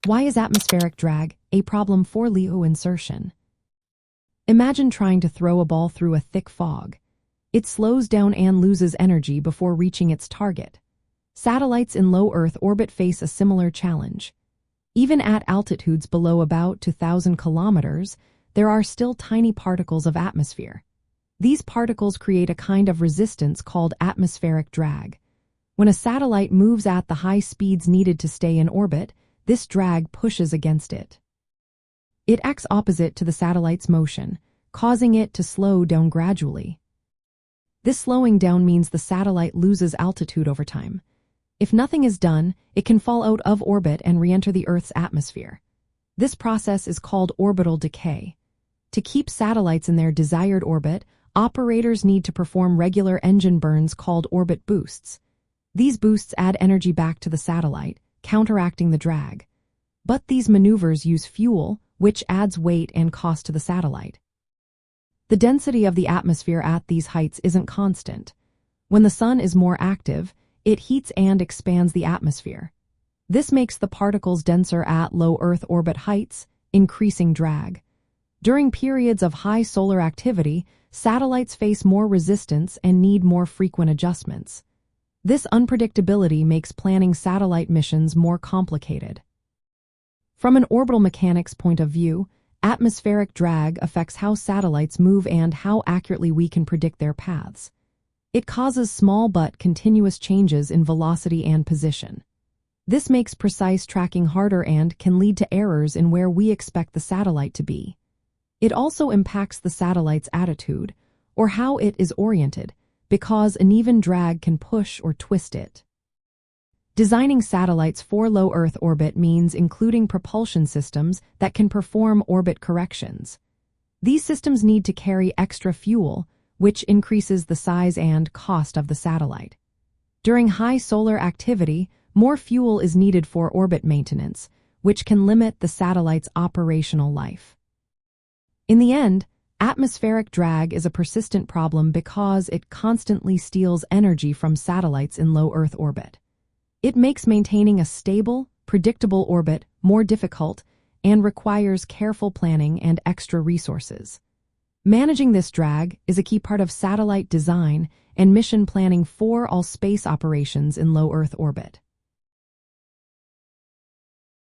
Why is atmospheric drag a problem for LEO insertion? Imagine trying to throw a ball through a thick fog. It slows down and loses energy before reaching its target. Satellites in low Earth orbit face a similar challenge. Even at altitudes below about 2,000 kilometers, there are still tiny particles of atmosphere. These particles create a kind of resistance called atmospheric drag. When a satellite moves at the high speeds needed to stay in orbit, this drag pushes against it. It acts opposite to the satellite's motion, causing it to slow down gradually. This slowing down means the satellite loses altitude over time. If nothing is done, it can fall out of orbit and re-enter the Earth's atmosphere. This process is called orbital decay. To keep satellites in their desired orbit, operators need to perform regular engine burns called orbit boosts. These boosts add energy back to the satellite, counteracting the drag. But these maneuvers use fuel, which adds weight and cost to the satellite. The density of the atmosphere at these heights isn't constant. When the sun is more active, it heats and expands the atmosphere. This makes the particles denser at low Earth orbit heights, increasing drag. During periods of high solar activity, satellites face more resistance and need more frequent adjustments. This unpredictability makes planning satellite missions more complicated. From an orbital mechanics point of view, atmospheric drag affects how satellites move and how accurately we can predict their paths. It causes small but continuous changes in velocity and position. This makes precise tracking harder and can lead to errors in where we expect the satellite to be. It also impacts the satellite's attitude, or how it is oriented, because uneven drag can push or twist it. Designing satellites for low Earth orbit means including propulsion systems that can perform orbit corrections. These systems need to carry extra fuel, which increases the size and cost of the satellite. During high solar activity, more fuel is needed for orbit maintenance, which can limit the satellite's operational life. In the end, atmospheric drag is a persistent problem because it constantly steals energy from satellites in low Earth orbit. It makes maintaining a stable, predictable orbit more difficult and requires careful planning and extra resources. Managing this drag is a key part of satellite design and mission planning for all space operations in low Earth orbit.